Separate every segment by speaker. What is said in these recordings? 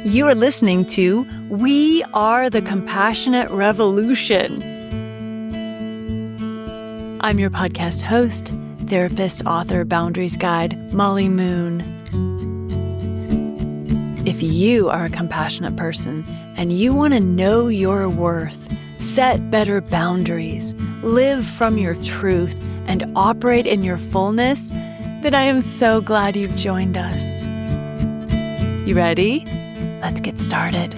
Speaker 1: You are listening to We Are the Compassionate Revolution. I'm your podcast host, therapist, author, boundaries guide, Molly Moon. If you are a compassionate person and you want to know your worth, set better boundaries, live from your truth, and operate in your fullness, then I am so glad you've joined us. You ready? Let's get started.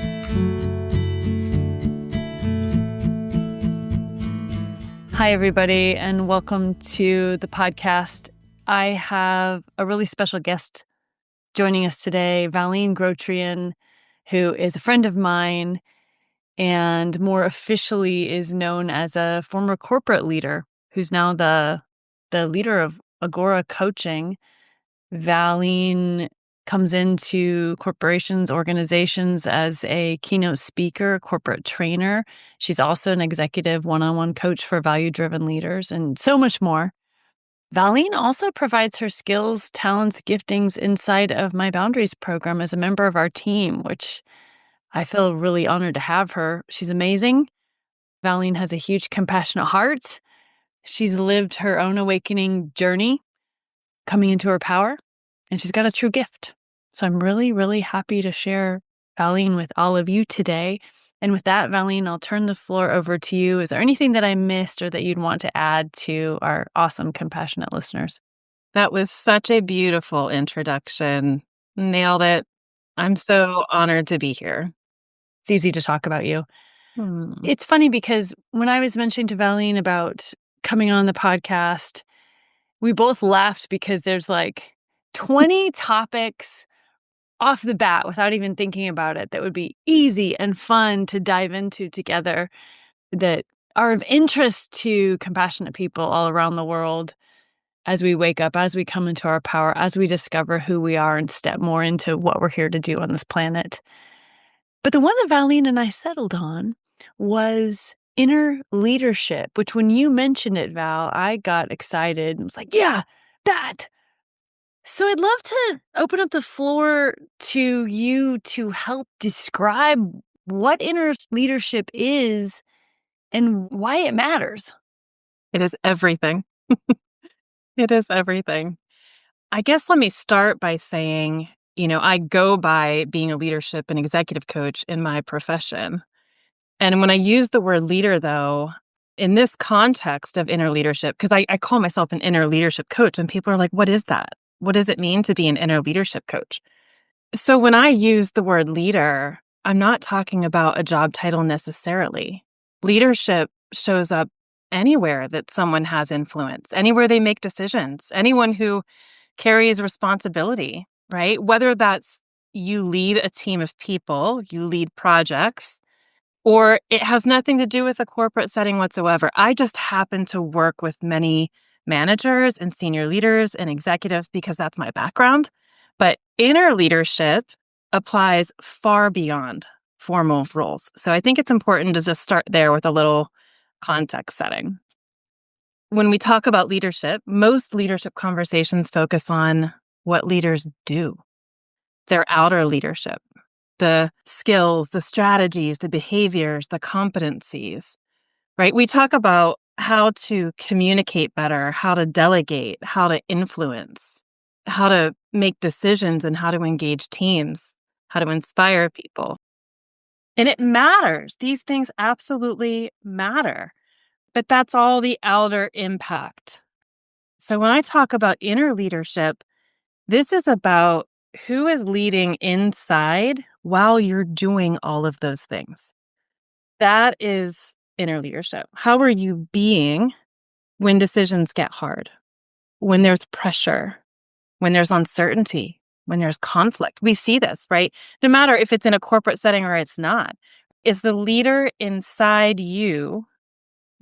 Speaker 1: Hi, everybody, and welcome to the podcast. I have a really special guest joining us today, Valeyne Grotrian, who is a friend of mine and more officially is known as a former corporate leader who's now the leader of Agora Coaching. Valeyne comes into corporations, organizations as a keynote speaker, corporate trainer. She's also an executive one-on-one coach for value-driven leaders and so much more. Valeyne also provides her skills, talents, giftings inside of my Boundaries program as a member of our team, which I feel really honored to have her. She's amazing. Valeyne has a huge compassionate heart. She's lived her own awakening journey, coming into her power, and she's got a true gift. So I'm really, really happy to share Valeyne with all of you today. And with that, Valeyne, I'll turn the floor over to you. Is there anything that I missed or that you'd want to add to our awesome, compassionate listeners?
Speaker 2: That was such a beautiful introduction. Nailed it. I'm so honored to be here.
Speaker 1: It's easy to talk about you. It's funny because when I was mentioning to Valeyne about coming on the podcast, we both laughed because there's like 20 topics off the bat without even thinking about it that would be easy and fun to dive into together that are of interest to compassionate people all around the world as we wake up, as we come into our power, as we discover who we are and step more into what we're here to do on this planet. But the one that Valeyne and I settled on was inner leadership, which when you mentioned it, Val, I got excited and was like, yeah, that. So I'd love to open up the floor to you to help describe what inner leadership is and why it matters.
Speaker 2: It is everything. It is everything. I guess let me start by saying, I go by being a leadership and executive coach in my profession. And when I use the word leader, though, in this context of inner leadership, because I call myself an inner leadership coach, and people are like, what is that? What does it mean to be an inner leadership coach? So when I use the word leader, I'm not talking about a job title necessarily. Leadership shows up anywhere that someone has influence, anywhere they make decisions, anyone who carries responsibility, right? Whether that's you lead a team of people, you lead projects, or it has nothing to do with a corporate setting whatsoever. I just happen to work with many managers and senior leaders and executives because that's my background. But inner leadership applies far beyond formal roles. So I think it's important to just start there with a little context setting. When we talk about leadership, most leadership conversations focus on what leaders do, their outer leadership, the skills, the strategies, the behaviors, the competencies, right? We talk about how to communicate better, how to delegate, how to influence, how to make decisions and how to engage teams, how to inspire people. And it matters. These things absolutely matter. But that's all the outer impact. So when I talk about inner leadership, this is about who is leading inside while you're doing all of those things. That is inner leadership. How are you being when decisions get hard, when there's pressure, when there's uncertainty, when there's conflict? We see this, right? No matter if it's in a corporate setting or it's not. Is the leader inside you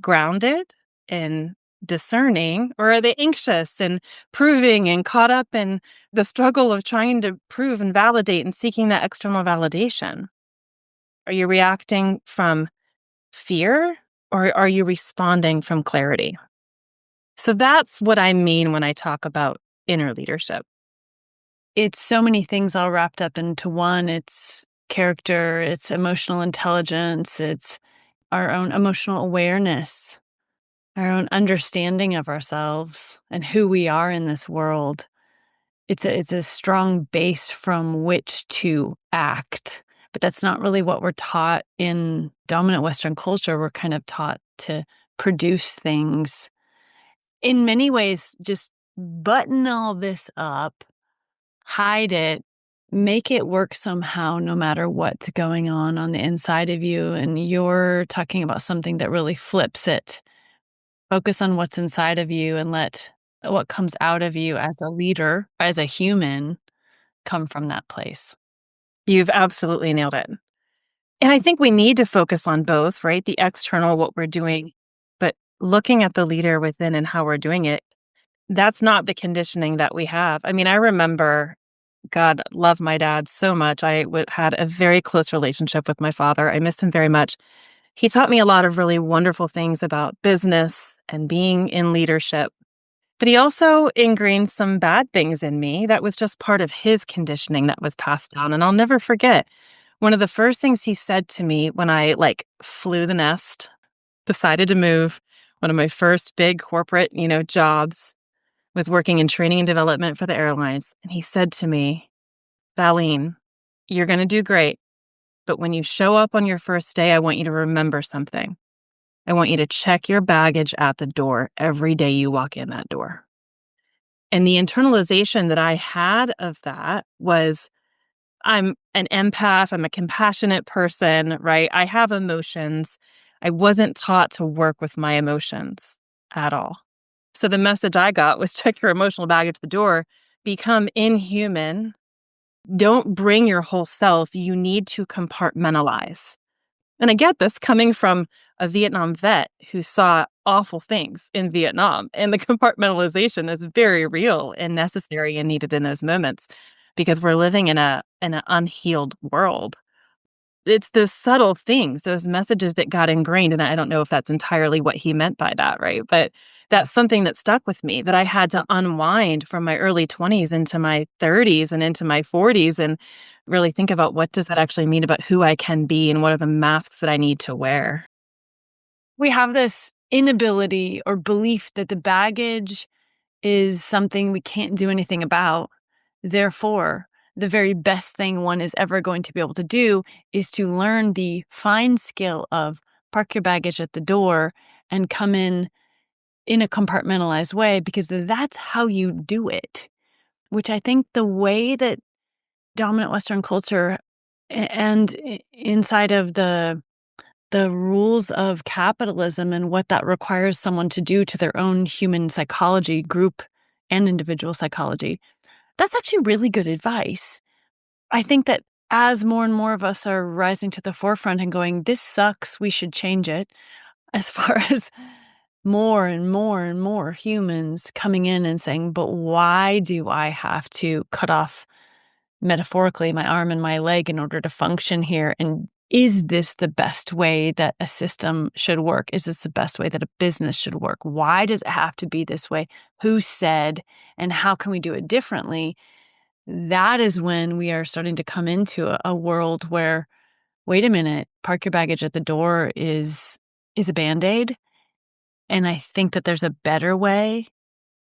Speaker 2: grounded and discerning, or are they anxious and proving and caught up in the struggle of trying to prove and validate and seeking that external validation? Are you reacting from fear or are you responding from clarity? So that's what I mean when I talk about inner leadership.
Speaker 1: It's so many things all wrapped up into one. It's character, it's emotional intelligence, it's our own emotional awareness, our own understanding of ourselves and who we are in this world. It's a strong base from which to act, but that's not really what we're taught in dominant Western culture. We're kind of taught to produce things. In many ways, just button all this up, hide it, make it work somehow no matter what's going on the inside of you, and you're talking about something that really flips it. Focus on what's inside of you and let what comes out of you as a leader, as a human, come from that place.
Speaker 2: You've absolutely nailed it. And I think we need to focus on both, right? The external, what we're doing, but looking at the leader within and how we're doing it. That's not the conditioning that we have. I mean, I remember, God, love my dad so much. Had a very close relationship with my father. I miss him very much. He taught me a lot of really wonderful things about business and being in leadership. But he also ingrained some bad things in me that was just part of his conditioning that was passed down. And I'll never forget one of the first things he said to me when I flew the nest, decided to move, one of my first big corporate, jobs was working in training and development for the airlines. And he said to me, Valeyne, you're going to do great. But when you show up on your first day, I want you to remember something. I want you to check your baggage at the door every day you walk in that door. And the internalization that I had of that was I'm an empath, I'm a compassionate person, right? I have emotions. I wasn't taught to work with my emotions at all. So the message I got was check your emotional baggage at the door, become inhuman, don't bring your whole self. You need to compartmentalize. And I get this coming from a Vietnam vet who saw awful things in Vietnam. And the compartmentalization is very real and necessary and needed in those moments because we're living in an unhealed world. It's those subtle things, those messages that got ingrained. And I don't know if that's entirely what he meant by that, right? But that's something that stuck with me that I had to unwind from my early 20s into my 30s and into my 40s and really think about what does that actually mean about who I can be and what are the masks that I need to wear.
Speaker 1: We have this inability or belief that the baggage is something we can't do anything about. Therefore, the very best thing one is ever going to be able to do is to learn the fine skill of park your baggage at the door and come in a compartmentalized way, because that's how you do it. Which I think the way that dominant Western culture and inside of the rules of capitalism and what that requires someone to do to their own human psychology, group and individual psychology, that's actually really good advice. I think that as more and more of us are rising to the forefront and going, this sucks, we should change it, as far as more and more and more humans coming in and saying, but why do I have to cut off metaphorically my arm and my leg in order to function here? And is this the best way that a system should work? Is this the best way that a business should work? Why does it have to be this way? Who said, and how can we do it differently? That is when we are starting to come into a world where, wait a minute, park your baggage at the door is a Band-Aid. And I think that there's a better way.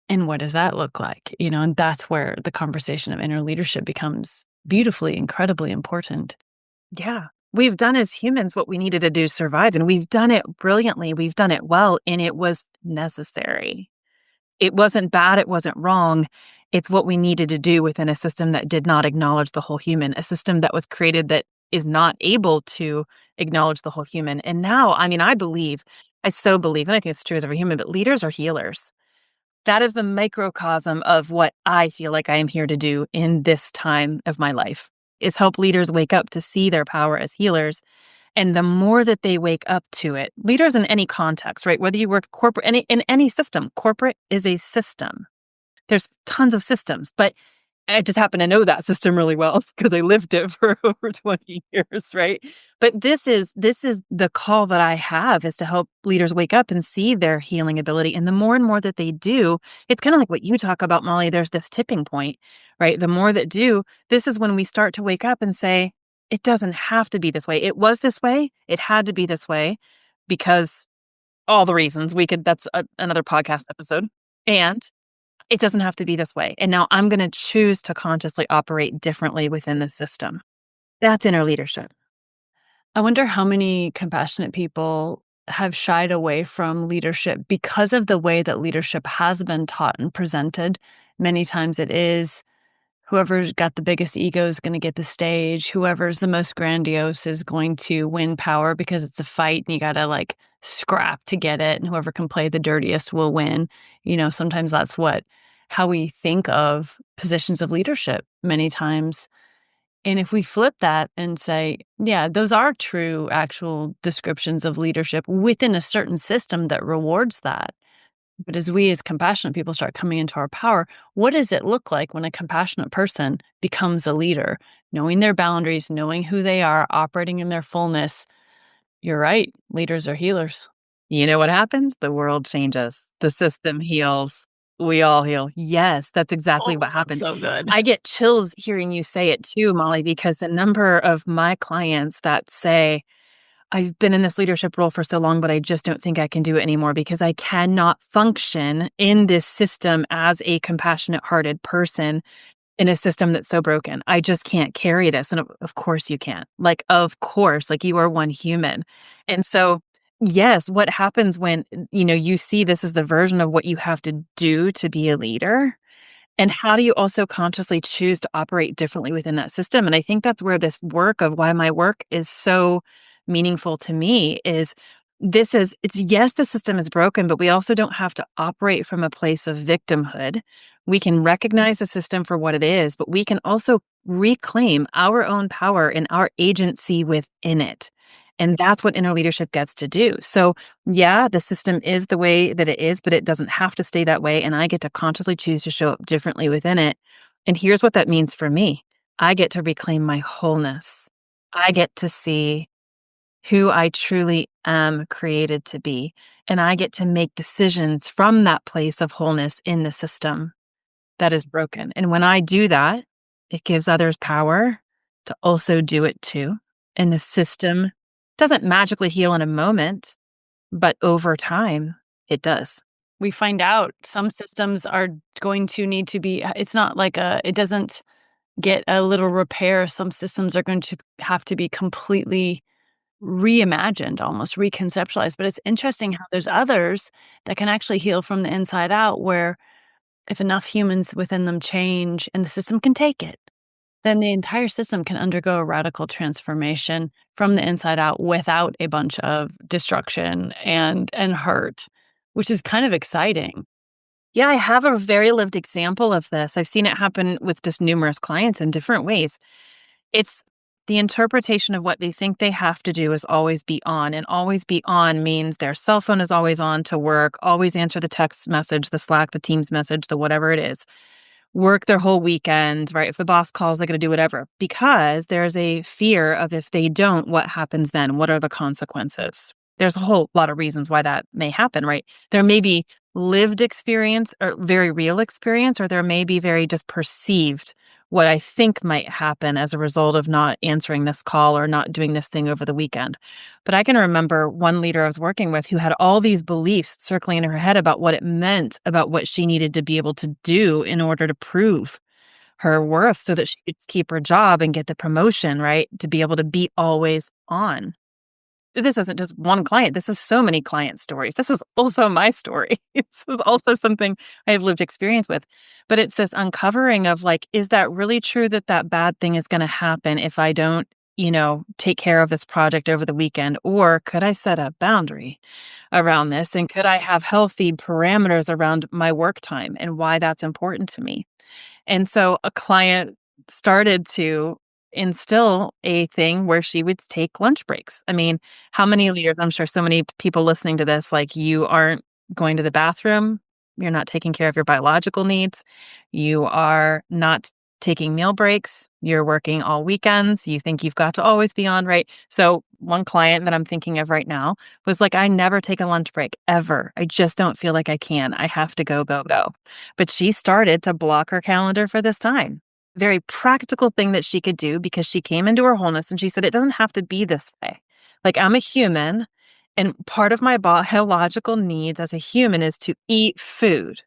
Speaker 1: And what does that look like? And that's where the conversation of inner leadership becomes beautifully, incredibly important.
Speaker 2: Yeah. We've done as humans what we needed to do to survive, and we've done it brilliantly. We've done it well, and it was necessary. It wasn't bad, it wasn't wrong. It's what we needed to do within a system that did not acknowledge the whole human, a system that was created that is not able to acknowledge the whole human. And now, I mean, I so believe, and I think it's true as every human, but leaders are healers. That is the microcosm of what I feel like I am here to do in this time of my life, is help leaders wake up to see their power as healers. And the more that they wake up to it, leaders in any context, right? Whether you work corporate, in any system, corporate is a system. There's tons of systems, but I just happen to know that system really well because I lived it for over 20 years, right? But this is the call that I have, is to help leaders wake up and see their healing ability. And the more and more that they do, it's kind of like what you talk about, Molly. There's this tipping point, right? The more that do, this is when we start to wake up and say, It doesn't have to be this way. It was this way. It had to be this way because all the reasons that's another podcast episode. And it doesn't have to be this way. And now I'm going to choose to consciously operate differently within the system. That's inner leadership.
Speaker 1: I wonder how many compassionate people have shied away from leadership because of the way that leadership has been taught and presented. Many times it is whoever's got the biggest ego is going to get the stage. Whoever's the most grandiose is going to win power because it's a fight and you got to like scrap to get it. And whoever can play the dirtiest will win. Sometimes that's how we think of positions of leadership many times. And if we flip that and say, yeah, those are true, actual descriptions of leadership within a certain system that rewards that. But as we as compassionate people start coming into our power, what does it look like when a compassionate person becomes a leader? Knowing their boundaries, knowing who they are, operating in their fullness. You're right. Leaders are healers.
Speaker 2: You know what happens? The world changes. The system heals. We all heal. Yes, that's exactly
Speaker 1: Oh,
Speaker 2: what
Speaker 1: that's
Speaker 2: happens.
Speaker 1: so good.
Speaker 2: I get chills hearing you say it too, Molly, because the number of my clients that say, I've been in this leadership role for so long, but I just don't think I can do it anymore because I cannot function in this system as a compassionate hearted person in a system that's so broken. I just can't carry this. And of course you can't. Like, of course, like you are one human. And so, yes, what happens when, you see this is the version of what you have to do to be a leader? And how do you also consciously choose to operate differently within that system? And I think that's where this work of why my work is so meaningful to me is it's yes, the system is broken, but we also don't have to operate from a place of victimhood. We can recognize the system for what it is, but we can also reclaim our own power and our agency within it. And that's what inner leadership gets to do. So, yeah, the system is the way that it is, but it doesn't have to stay that way. And I get to consciously choose to show up differently within it. And here's what that means for me: I get to reclaim my wholeness. I get to see who I truly am created to be. And I get to make decisions from that place of wholeness in the system that is broken. And when I do that, it gives others power to also do it too. And the system doesn't magically heal in a moment, but over time, it does.
Speaker 1: We find out some systems are going to need to be, it's not like it doesn't get a little repair. Some systems are going to have to be completely reimagined, almost reconceptualized. But it's interesting how there's others that can actually heal from the inside out, where if enough humans within them change and the system can take it, then the entire system can undergo a radical transformation from the inside out without a bunch of destruction and hurt, which is kind of exciting.
Speaker 2: Yeah, I have a very lived example of this. I've seen it happen with just numerous clients in different ways. It's the interpretation of what they think they have to do is always be on. And always be on means their cell phone is always on to work, always answer the text message, the Slack, the Teams message, the whatever it is. Work their whole weekend, right? If the boss calls, they're going to do whatever because there's a fear of if they don't, what happens then? What are the consequences? There's a whole lot of reasons why that may happen, right? There may be lived experience or very real experience, or there may be very just perceived what I think might happen as a result of not answering this call or not doing this thing over the weekend. But I can remember one leader I was working with who had all these beliefs circling in her head about what it meant, about what she needed to be able to do in order to prove her worth so that she could keep her job and get the promotion, right? To be able to be always on. This isn't just one client. This is so many client stories. This is also my story. This is also something I have lived experience with. But it's this uncovering of like, is that really true that that bad thing is going to happen if I don't, take care of this project over the weekend? Or could I set a boundary around this? And could I have healthy parameters around my work time and why that's important to me? And so a client started to instill a thing where she would take lunch breaks. I mean, how many leaders, I'm sure so many people listening to this, like you aren't going to the bathroom, you're not taking care of your biological needs, you are not taking meal breaks, you're working all weekends, you think you've got to always be on, right? So one client that I'm thinking of right now was like, I never take a lunch break ever. I just don't feel like I can. I have to go, go, go. But she started to block her calendar for this time. very practical thing that she could do because she came into her wholeness and she said, it doesn't have to be this way. Like, I'm a human, and part of my biological needs as a human is to eat food.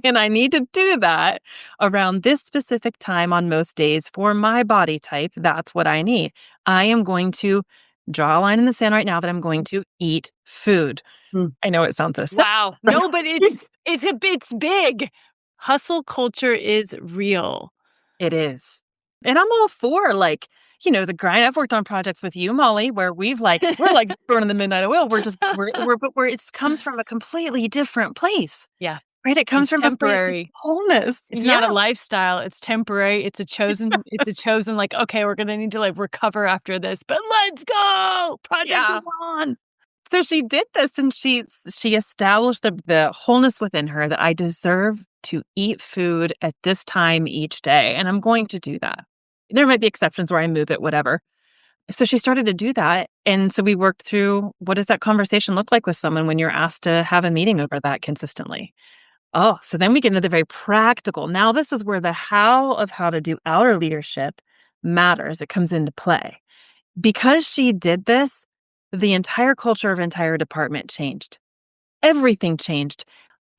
Speaker 2: And I need to do that around this specific time on most days for my body type. That's what I need. I am going to draw a line in the sand right now that I'm going to eat food.
Speaker 1: Mm.
Speaker 2: I know it sounds so simple,
Speaker 1: Wow.
Speaker 2: right?
Speaker 1: No, but it's big. Hustle culture is real.
Speaker 2: It is. And I'm all for, like, the grind. I've worked on projects with you, Molly, where we're like burning the midnight oil. We're just but it comes from a completely different place,
Speaker 1: Yeah.
Speaker 2: right? It comes
Speaker 1: It's
Speaker 2: from a place of
Speaker 1: temporary.
Speaker 2: wholeness.
Speaker 1: It's
Speaker 2: Yeah.
Speaker 1: not a lifestyle, it's temporary, it's a chosen, like, "Okay, we're gonna need to, like, recover after this, but let's go! Project
Speaker 2: Yeah.
Speaker 1: on!"
Speaker 2: So she did this, and she established the wholeness within her that I deserve to eat food at this time each day, and I'm going to do that. There might be exceptions where I move it, whatever. So she started to do that, and so we worked through, what does that conversation look like with someone when you're asked to have a meeting over that consistently? Oh, so then we get into the very practical. Now this is where the how of how to do our leadership matters. It comes into play. Because she did this, the entire culture of entire department changed. Everything changed.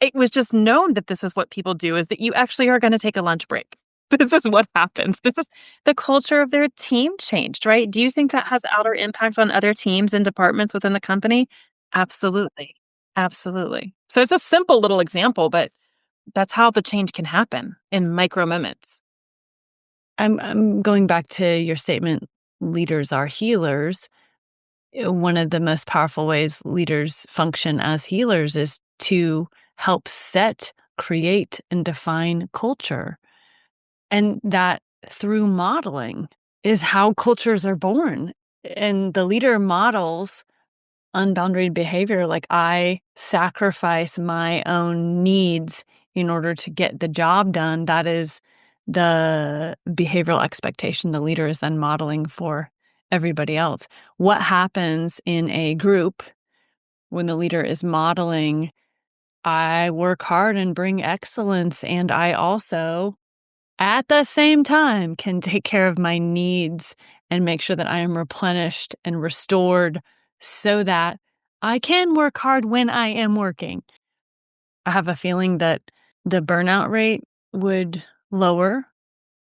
Speaker 2: It was just known that this is what people do, is that you actually are gonna take a lunch break. This is what happens. This is the culture of their team changed, right? Do you think that has outer impact on other teams and departments within the company? Absolutely. Absolutely. So it's a simple little example, but that's how the change can happen in micro moments.
Speaker 1: I'm going back to your statement, "Leaders are healers." One of the most powerful ways leaders function as healers is to help set, create, and define culture. And that through modeling is how cultures are born. And the leader models unbounded behavior, like, I sacrifice my own needs in order to get the job done. That is the behavioral expectation the leader is then modeling for everybody else. What happens in a group when the leader is modeling, I work hard and bring excellence, and I also at the same time can take care of my needs and make sure that I am replenished and restored so that I can work hard when I am working. I have a feeling that the burnout rate would lower,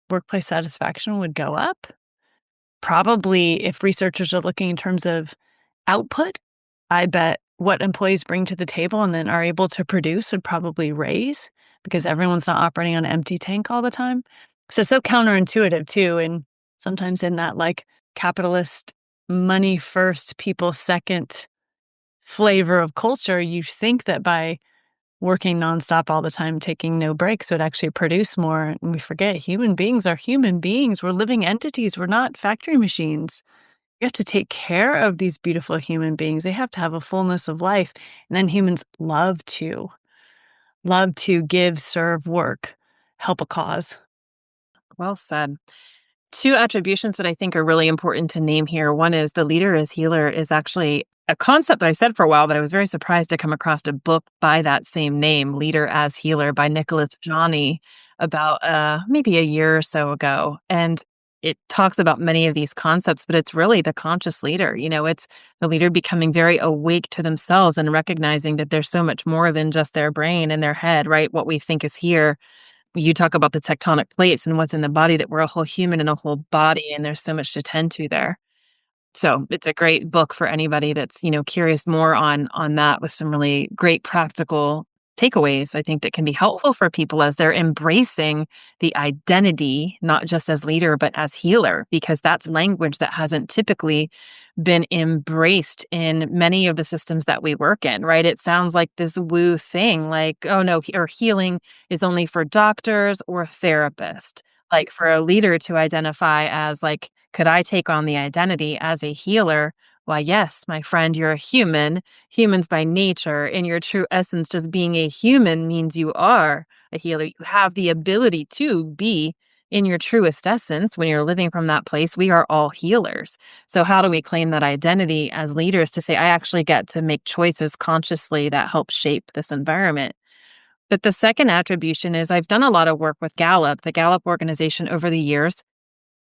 Speaker 1: workplace satisfaction would go up. Probably, if researchers are looking in terms of output, I bet what employees bring to the table and then are able to produce would probably raise because everyone's not operating on an empty tank all the time. So counterintuitive too. And sometimes in that, like, capitalist money first, people second flavor of culture, you think that by working nonstop all the time, taking no breaks would actually produce more. And we forget human beings are human beings. We're living entities. We're not factory machines. You have to take care of these beautiful human beings. They have to have a fullness of life. And then humans love to give, serve, work, help a cause.
Speaker 2: Well said. Two attributions that I think are really important to name here. One is the leader as healer is actually a concept that I said for a while, but I was very surprised to come across a book by that same name, Leader as Healer by Nicholas Johnny, about maybe a year or so ago. And it talks about many of these concepts, but it's really the conscious leader. It's the leader becoming very awake to themselves and recognizing that there's so much more than just their brain and their head, right? What we think is here. You talk about the tectonic plates and what's in the body, that we're a whole human and a whole body, and there's so much to tend to there. So it's a great book for anybody that's, curious more on that, with some really great practical takeaways, I think, that can be helpful for people as they're embracing the identity, not just as leader, but as healer, because that's language that hasn't typically been embraced in many of the systems that we work in, right? It sounds like this woo thing, like, oh no, or healing is only for doctors or therapists. Like, for a leader to identify as, like, could I take on the identity as a healer? Why, yes, my friend, you're a human. Humans by nature, in your true essence, just being a human means you are a healer. You have the ability to be in your truest essence when you're living from that place. We are all healers. So, how do we claim that identity as leaders to say, I actually get to make choices consciously that help shape this environment? But the second attribution is I've done a lot of work with Gallup, the Gallup organization, over the years.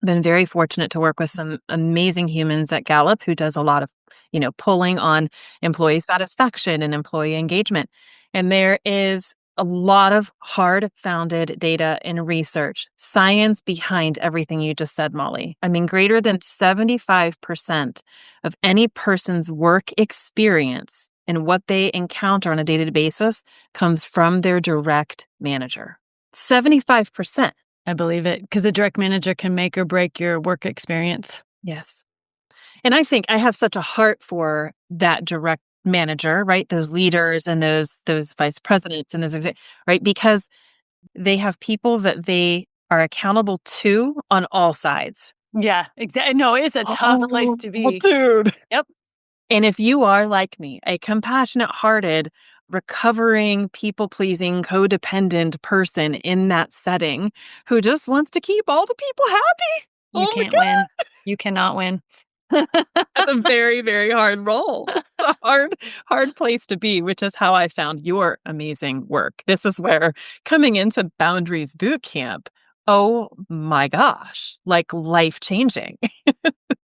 Speaker 2: Been very fortunate to work with some amazing humans at Gallup who does a lot of, polling on employee satisfaction and employee engagement. And there is a lot of hard-founded data and research, science behind everything you just said, Molly. I mean, greater than 75% of any person's work experience and what they encounter on a day-to-day basis comes from their direct manager. 75%.
Speaker 1: I believe it, because the direct manager can make or break your work experience.
Speaker 2: Yes. And I think I have such a heart for that direct manager, right? Those leaders and those vice presidents and right? Because they have people that they are accountable to on all sides.
Speaker 1: Yeah, exactly. No, it's a tough place to be.
Speaker 2: Dude.
Speaker 1: Yep.
Speaker 2: And if you are like me, a compassionate hearted, recovering, people pleasing, codependent person in that setting who just wants to keep all the people happy.
Speaker 1: You
Speaker 2: Oh my
Speaker 1: can't
Speaker 2: God.
Speaker 1: win. You cannot win.
Speaker 2: That's a very, very hard role. It's a hard place to be, which is how I found your amazing work. This is where coming into Boundaries Boot Camp, oh my gosh, like life changing.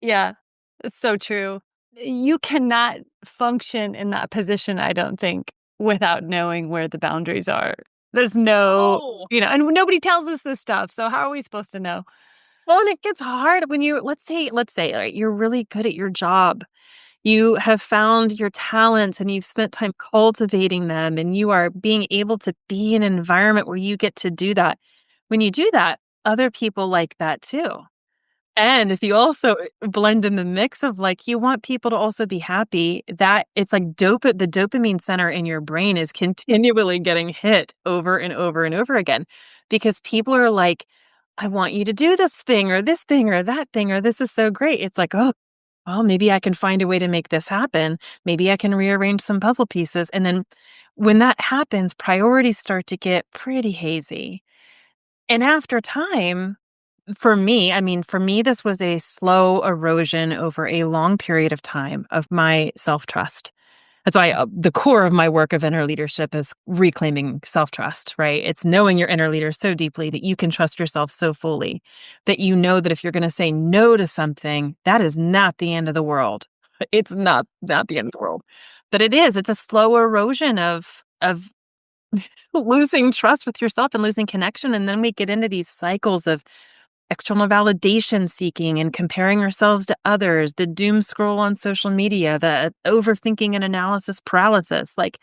Speaker 1: Yeah, it's so true. You cannot function in that position, I don't think, without knowing where the boundaries are. There's no,
Speaker 2: Oh.
Speaker 1: and nobody tells us this stuff, so how are we supposed to know?
Speaker 2: Well, and it gets hard when let's say, right, you're really good at your job. You have found your talents and you've spent time cultivating them, and you are being able to be in an environment where you get to do that. When you do that, other people like that too. And if you also blend in the mix of like, you want people to also be happy, that it's like the dopamine center in your brain is continually getting hit over and over and over again because people are like, I want you to do this thing or this thing or that thing, or this is so great. It's like, oh, well, maybe I can find a way to make this happen. Maybe I can rearrange some puzzle pieces. And then when that happens, priorities start to get pretty hazy. And after time, for me, this was a slow erosion over a long period of time of my self-trust. That's why the core of my work of inner leadership is reclaiming self-trust, right? It's knowing your inner leader so deeply that you can trust yourself so fully that you know that if you're going to say no to something, that is not the end of the world. It's not the end of the world. But it's a slow erosion of losing trust with yourself and losing connection. And then we get into these cycles of external validation seeking and comparing ourselves to others, the doom scroll on social media, the overthinking and analysis paralysis. Like,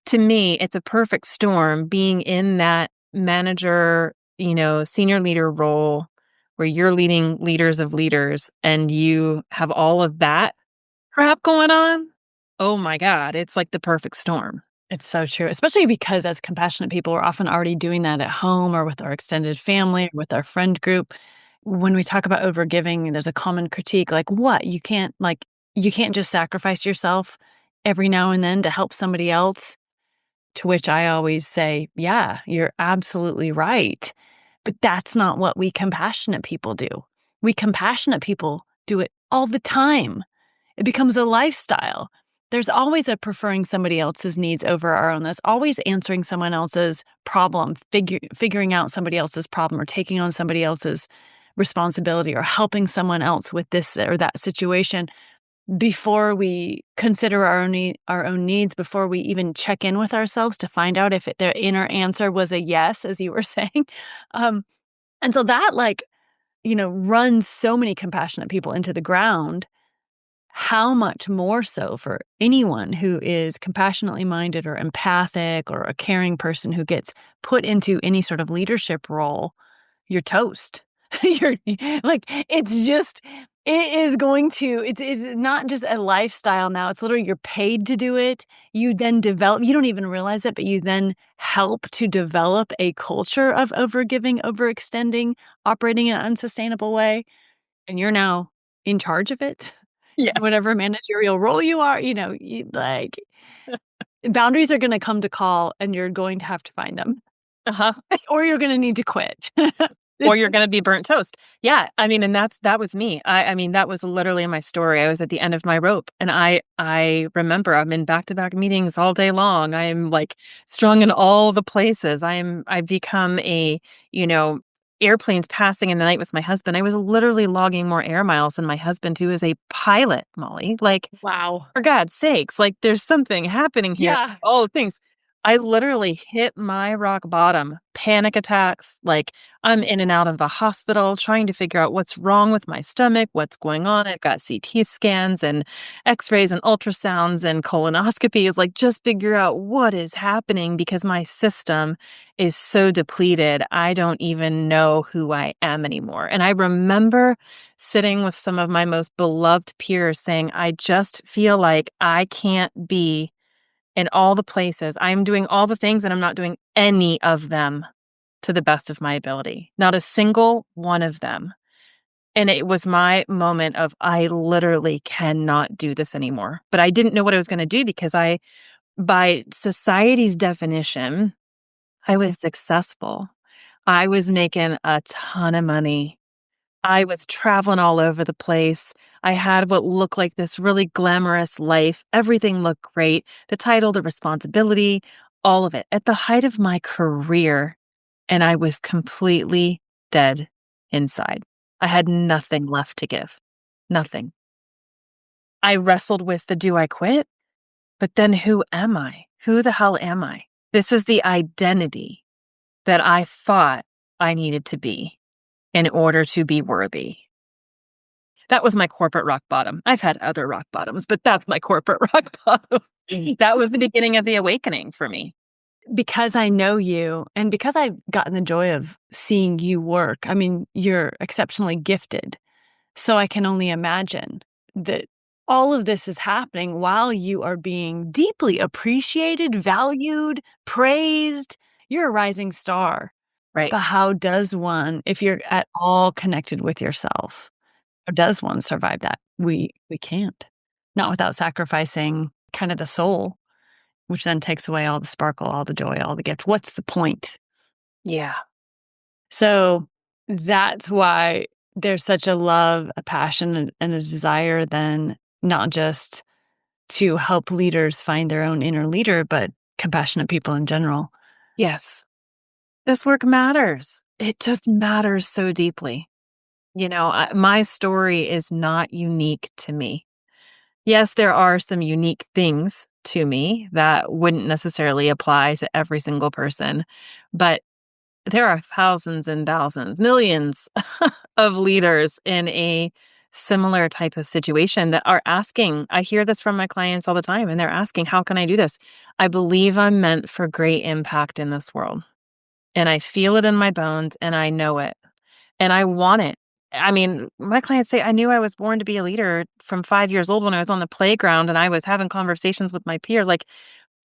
Speaker 2: to me, it's a perfect storm being in that manager, senior leader role where you're leading leaders of leaders and you have all of that crap going on. Oh my God, it's like the perfect storm.
Speaker 1: It's so true, especially because as compassionate people, we're often already doing that at home or with our extended family or with our friend group. When we talk about overgiving, there's a common critique like, what? You can't just sacrifice yourself every now and then to help somebody else. To which I always say, yeah, you're absolutely right. But that's not what we compassionate people do. We compassionate people do it all the time. It becomes a lifestyle. There's always a preferring somebody else's needs over our own. There's always answering someone else's problem, figuring out somebody else's problem, or taking on somebody else's responsibility, or helping someone else with this or that situation before we consider our own needs, before we even check in with ourselves to find out if their inner answer was a yes, as you were saying. And so that runs so many compassionate people into the ground. How much more so for anyone who is compassionately minded or empathic or a caring person who gets put into any sort of leadership role, you're toast. You're like, it's not just a lifestyle now. It's literally you're paid to do it. You then develop, you don't even realize it, but you then help to develop a culture of overgiving, overextending, operating in an unsustainable way. And you're now in charge of it.
Speaker 2: Yeah.
Speaker 1: Whatever managerial role you are, boundaries are gonna come to call and you're going to have to find them
Speaker 2: Uh-huh.
Speaker 1: or you're gonna need to quit.
Speaker 2: or you're gonna be burnt toast. Yeah, I mean, and that was me. I mean, that was literally my story. I was at the end of my rope, and I remember I'm in back-to-back meetings all day long. I am, like, strung in all the places. I've become a, you know, airplanes passing in the night with my husband. I was literally logging more air miles than my husband, who is a pilot, Molly. Like,
Speaker 1: Wow.
Speaker 2: for God's sakes, like, there's something happening here.
Speaker 1: Yeah.
Speaker 2: All the things. I literally hit my rock bottom, panic attacks, like, I'm in and out of the hospital trying to figure out what's wrong with my stomach, what's going on. I've got CT scans and X-rays and ultrasounds and colonoscopies, like, just figure out what is happening because my system is so depleted. I don't even know who I am anymore. And I remember sitting with some of my most beloved peers saying, I just feel like I can't be in all the places. I'm doing all the things and I'm not doing any of them to the best of my ability. Not a single one of them. And it was my moment of, I literally cannot do this anymore. But I didn't know what I was going to do because by society's definition, I was successful. I was making a ton of money. I was traveling all over the place. I had what looked like this really glamorous life. Everything looked great. The title, the responsibility, all of it at the height of my career. And I was completely dead inside. I had nothing left to give. Nothing. I wrestled with the do I quit? But then who am I? Who the hell am I? This is the identity that I thought I needed to be in order to be worthy. That was my corporate rock bottom. I've had other rock bottoms, but that's my corporate rock bottom. That was the beginning of the awakening for me.
Speaker 1: Because I know you and because I've gotten the joy of seeing you work, I mean, you're exceptionally gifted. So I can only imagine that all of this is happening while you are being deeply appreciated, valued, praised. You're a rising star.
Speaker 2: Right.
Speaker 1: But how does one, if you're at all connected with yourself, how does one survive that? We can't. Not without sacrificing kind of the soul, which then takes away all the sparkle, all the joy, all the gift. What's the point?
Speaker 2: Yeah.
Speaker 1: So that's why there's such a love, a passion, and a desire then not just to help leaders find their own inner leader, but compassionate people in general.
Speaker 2: Yes. This work matters. It just matters so deeply. My story is not unique to me. Yes, there are some unique things to me that wouldn't necessarily apply to every single person, but there are thousands and thousands, millions of leaders in a similar type of situation that are asking. I hear this from my clients all the time, and they're asking, how can I do this? I believe I'm meant for great impact in this world. And I feel it in my bones and I know it and I want it. I mean, my clients say, I knew I was born to be a leader from 5 years old when I was on the playground and I was having conversations with my peers. Like,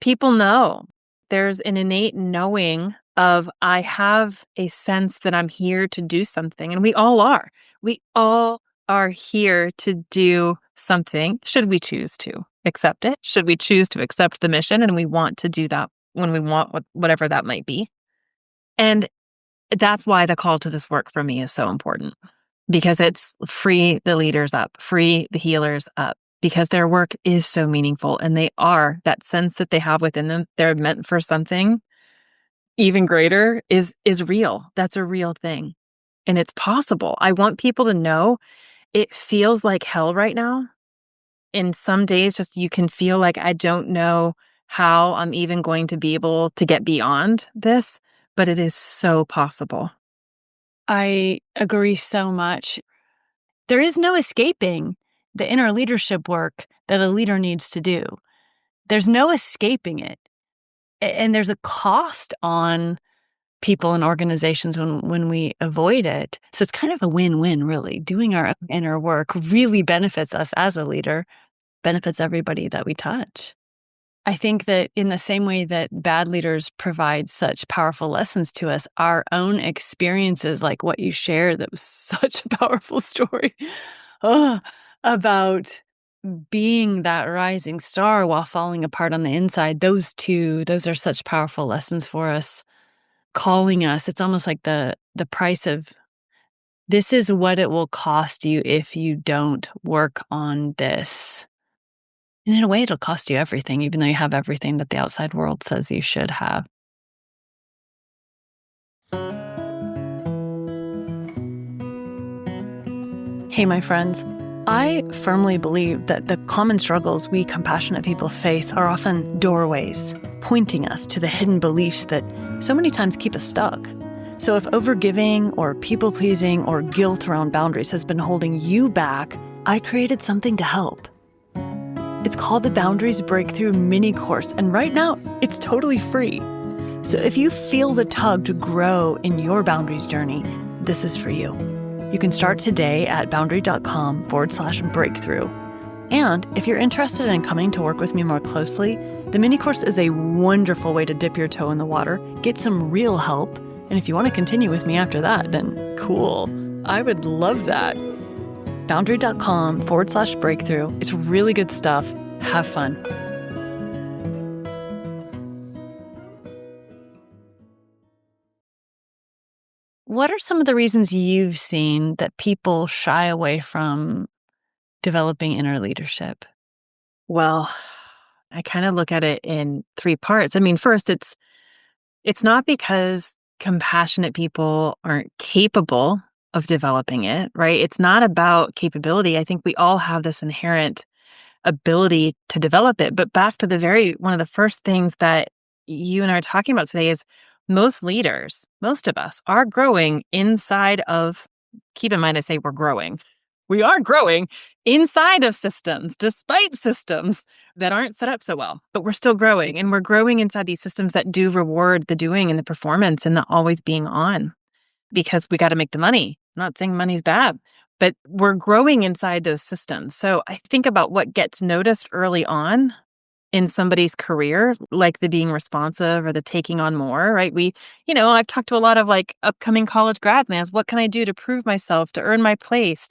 Speaker 2: people know there's an innate knowing of I have a sense that I'm here to do something. And we all are. We all are here to do something. Should we choose to accept it? Should we choose to accept the mission? And we want to do that when we want whatever that might be. And that's why the call to this work for me is so important because it's free the leaders up, free the healers up, because their work is so meaningful and they are that sense that they have within them. They're meant for something even greater is real. That's a real thing. And it's possible. I want people to know it feels like hell right now. In some days, just you can feel like I don't know how I'm even going to be able to get beyond this, but it is so possible.
Speaker 1: I agree so much. There is no escaping the inner leadership work that a leader needs to do. There's no escaping it. And there's a cost on people and organizations when we avoid it. So it's kind of a win-win, really. Doing our inner work really benefits us as a leader, benefits everybody that we touch. I think that in the same way that bad leaders provide such powerful lessons to us, our own experiences, like what you shared, that was such a powerful story oh, about being that rising star while falling apart on the inside. Those are such powerful lessons for us, calling us. It's almost like the price of This is what it will cost you if you don't work on this. And in a way, it'll cost you everything, even though you have everything that the outside world says you should have. Hey, my friends. I firmly believe that the common struggles we compassionate people face are often doorways, pointing us to the hidden beliefs that so many times keep us stuck. So if overgiving or people-pleasing or guilt around boundaries has been holding you back, I created something to help. It's called the Boundaries Breakthrough Mini Course, and right now, it's totally free. So if you feel the tug to grow in your boundaries journey, this is for you. You can start today at boundary.com/breakthrough. And if you're interested in coming to work with me more closely, the mini course is a wonderful way to dip your toe in the water, get some real help, and if you want to continue with me after that, then cool. I would love that. Boundary.com/breakthrough. It's really good stuff. Have fun. What are some of the reasons you've seen that people shy away from developing inner leadership?
Speaker 2: Well, I kind of look at it in three parts. I mean, first, it's not because compassionate people aren't capable of developing it, right? It's not about capability. I think we all have this inherent ability to develop it. But back to one of the first things that you and I are talking about today is most leaders, most of us are growing inside of, keep in mind, I say we're growing. We are growing inside of systems, despite systems that aren't set up so well, but we're still growing. And we're growing inside these systems that do reward the doing and the performance and the always being on because we got to make the money. I'm not saying money's bad, but we're growing inside those systems. So I think about what gets noticed early on in somebody's career, like the being responsive or the taking on more, right? I've talked to a lot of like upcoming college grads and they ask, what can I do to prove myself, to earn my place,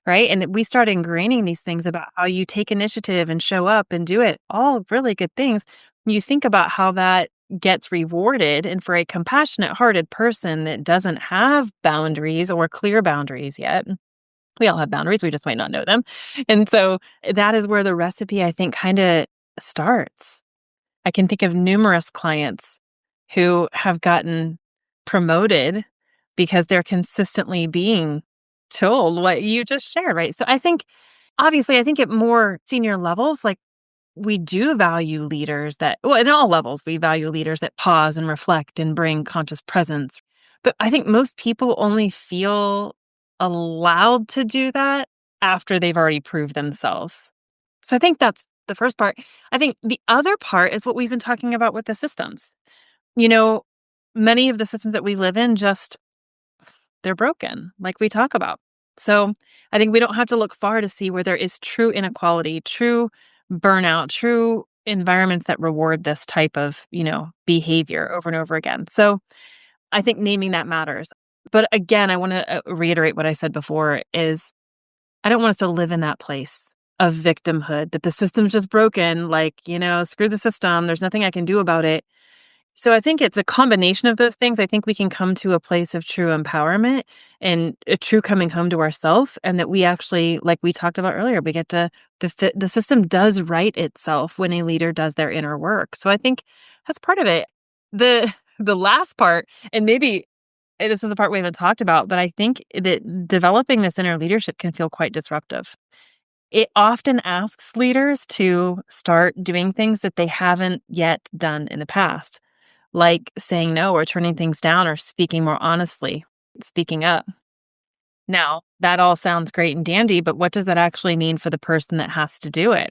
Speaker 2: right? And we start ingraining these things about how you take initiative and show up and do it, all really good things. You think about how that gets rewarded. And for a compassionate hearted person that doesn't have boundaries or clear boundaries yet, we all have boundaries, we just might not know them. And so that is where the recipe, I think, kind of starts. I can think of numerous clients who have gotten promoted because they're consistently being told what you just shared, right? So I think, obviously, I think at more senior levels, like we do value leaders in all levels, we value leaders that pause and reflect and bring conscious presence. But I think most people only feel allowed to do that after they've already proved themselves. So I think that's the first part. I think the other part is what we've been talking about with the systems. You know, many of the systems that we live in they're broken, like we talk about. So I think we don't have to look far to see where there is true inequality, true burnout, true environments that reward this type of, behavior over and over again. So I think naming that matters. But again, I want to reiterate what I said before is I don't want us to live in that place of victimhood, that the system's just broken, like, screw the system, there's nothing I can do about it. So I think it's a combination of those things. I think we can come to a place of true empowerment and a true coming home to ourself, and that we actually, like we talked about earlier, we get to the system does right itself when a leader does their inner work. So I think that's part of it. The last part, and maybe this is the part we haven't talked about, but I think that developing this inner leadership can feel quite disruptive. It often asks leaders to start doing things that they haven't yet done in the past, like saying no or turning things down or speaking more honestly, speaking up. Now, that all sounds great and dandy, but what does that actually mean for the person that has to do it?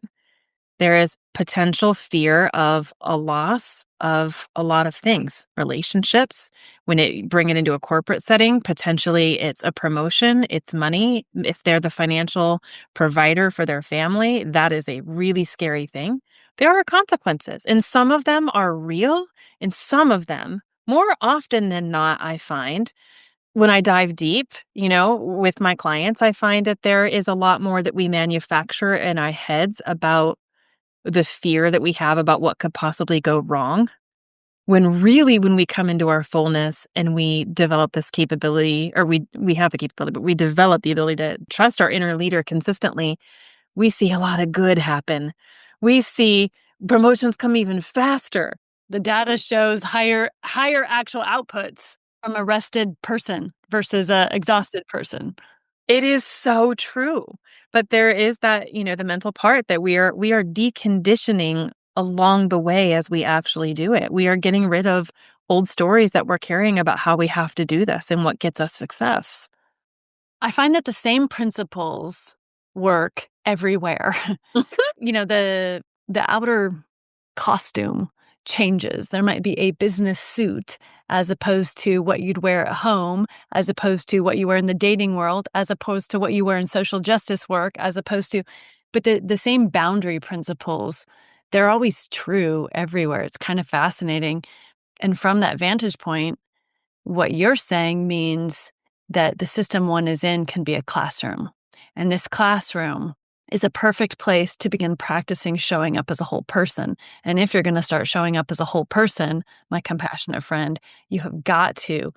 Speaker 2: There is potential fear of a loss of a lot of things, relationships. Bring it into a corporate setting, potentially it's a promotion, it's money. If they're the financial provider for their family, that is a really scary thing. There are consequences, and some of them are real, and some of them, more often than not, I find, when I dive deep, with my clients, I find that there is a lot more that we manufacture in our heads about the fear that we have about what could possibly go wrong when really when we come into our fullness and we develop this capability, or we have the capability, but we develop the ability to trust our inner leader consistently, we see a lot of good happen. We see promotions come even faster.
Speaker 1: The data shows higher actual outputs from a rested person versus a exhausted person.
Speaker 2: It is so true. But there is that, the mental part that we are deconditioning along the way as we actually do it. We are getting rid of old stories that we're carrying about how we have to do this and what gets us success.
Speaker 1: I find that the same principles work everywhere. The outer costume changes. There might be a business suit as opposed to what you'd wear at home, as opposed to what you wear in the dating world, as opposed to what you wear in social justice work, as opposed to, but the same boundary principles, they're always true everywhere. It's kind of fascinating. And from that vantage point, what you're saying means that the system one is in can be a classroom. And this classroom is a perfect place to begin practicing showing up as a whole person. And if you're going to start showing up as a whole person, my compassionate friend, you have got to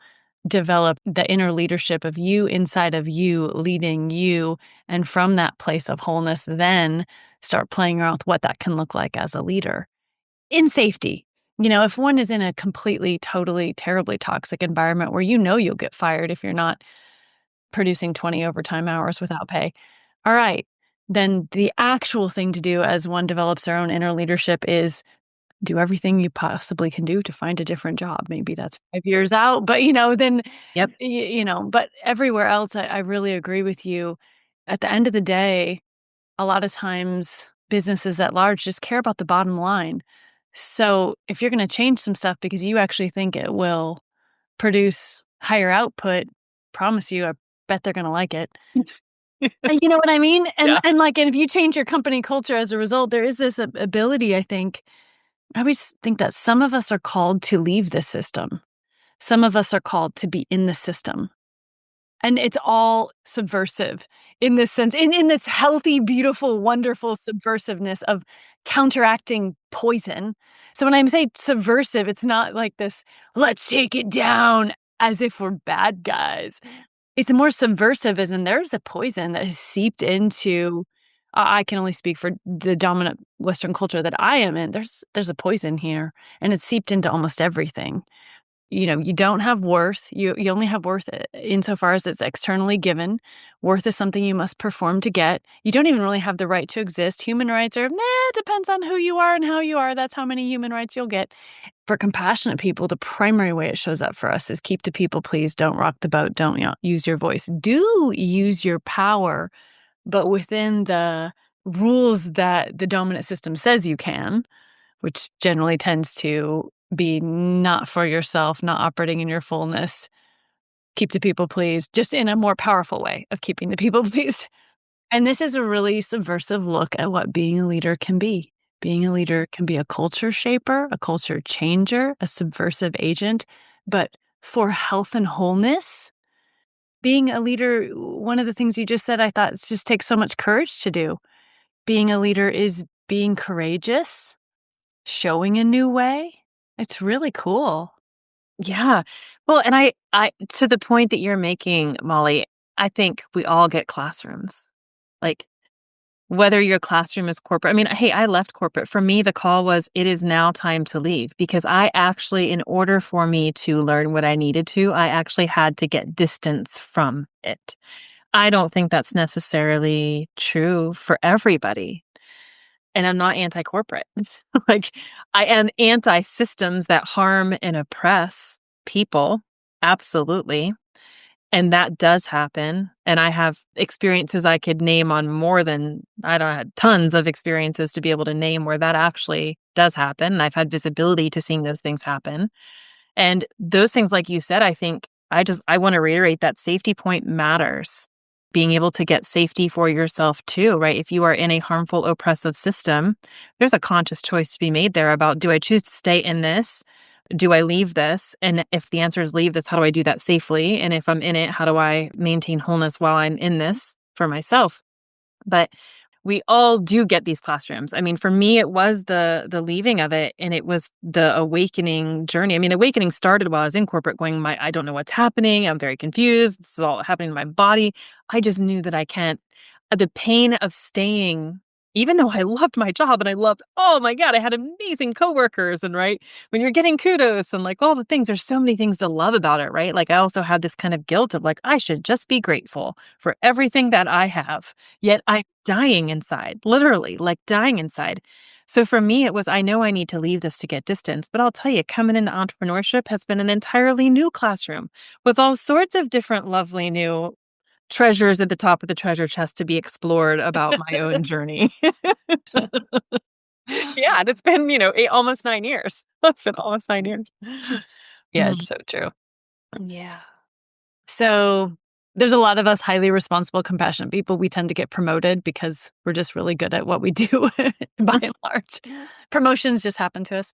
Speaker 1: develop the inner leadership of you inside of you, leading you. And from that place of wholeness, then start playing around with what that can look like as a leader in safety. If one is in a completely, totally, terribly toxic environment where you'll get fired if you're not producing 20 overtime hours without pay, all right, then the actual thing to do as one develops their own inner leadership is do everything you possibly can do to find a different job. Maybe that's 5 years out, but, then,
Speaker 2: Yep.
Speaker 1: but everywhere else, I really agree with you. At the end of the day, a lot of times businesses at large just care about the bottom line. So if you're going to change some stuff because you actually think it will produce higher output, promise you, I bet they're going to like it. You know what I mean? And
Speaker 2: Yeah.
Speaker 1: and if you change your company culture as a result, there is this ability, I think. I always think that some of us are called to leave the system. Some of us are called to be in the system. And it's all subversive in this sense, in this healthy, beautiful, wonderful subversiveness of counteracting poison. So when I say subversive, it's not like this, let's take it down as if we're bad guys. It's more subversive as in there's a poison that has seeped into I can only speak for the dominant Western culture that I am in. There's a poison here, and it's seeped into almost everything. You don't have worth. You only have worth insofar as it's externally given. Worth is something you must perform to get. You don't even really have the right to exist. Human rights are, it depends on who you are and how you are. That's how many human rights you'll get. For compassionate people, the primary way it shows up for us is keep the people please, don't rock the boat, don't use your voice. Do use your power, but within the rules that the dominant system says you can, which generally tends to be not for yourself, not operating in your fullness. Keep the people pleased, just in a more powerful way of keeping the people pleased. And this is a really subversive look at what being a leader can be. Being a leader can be a culture shaper, a culture changer, a subversive agent. But for health and wholeness, being a leader, one of the things you just said, I thought it just takes so much courage to do. Being a leader is being courageous, showing a new way. It's really cool.
Speaker 2: Yeah. Well, and I to the point that you're making, Molly, I think we all get classrooms. Like, whether your classroom is corporate. I mean, hey, I left corporate. For me, the call was, it is now time to leave, because I actually, in order for me to learn what I needed to, I actually had to get distance from it. I don't think that's necessarily true for everybody. And I'm not anti-corporate. Like, I am anti-systems that harm and oppress people. Absolutely. And that does happen. And I have experiences I could name on more than, I don't know, tons of experiences to be able to name where that actually does happen. And I've had visibility to seeing those things happen. And those things, like you said, I think I want to reiterate that safety point matters. Being able to get safety for yourself too, right? If you are in a harmful, oppressive system, there's a conscious choice to be made there about, do I choose to stay in this? Do I leave this? And if the answer is leave this, how do I do that safely? And if I'm in it, how do I maintain wholeness while I'm in this for myself? But we all do get these classrooms. I mean, for me, it was the leaving of it, and it was the awakening journey. I mean, awakening started while I was in corporate going, I don't know what's happening. I'm very confused. This is all happening in my body. I just knew that I can't, the pain of staying, even though I loved my job and I loved, oh my God, I had amazing coworkers. And right, when you're getting kudos and like all the things, there's so many things to love about it, right? Like I also had this kind of guilt of like, I should just be grateful for everything that I have. Yet I'm dying inside, literally, like dying inside. So for me, it was, I know I need to leave this to get distance, but I'll tell you, coming into entrepreneurship has been an entirely new classroom with all sorts of different lovely new treasures at the top of the treasure chest to be explored about my own journey. Yeah, and it's been, almost 9 years. It's been almost 9 years.
Speaker 1: Yeah,
Speaker 2: Mm,
Speaker 1: it's so true.
Speaker 2: yeah.
Speaker 1: So there's a lot of us highly responsible, compassionate people. We tend to get promoted because we're just really good at what we do by and large. Promotions just happen to us.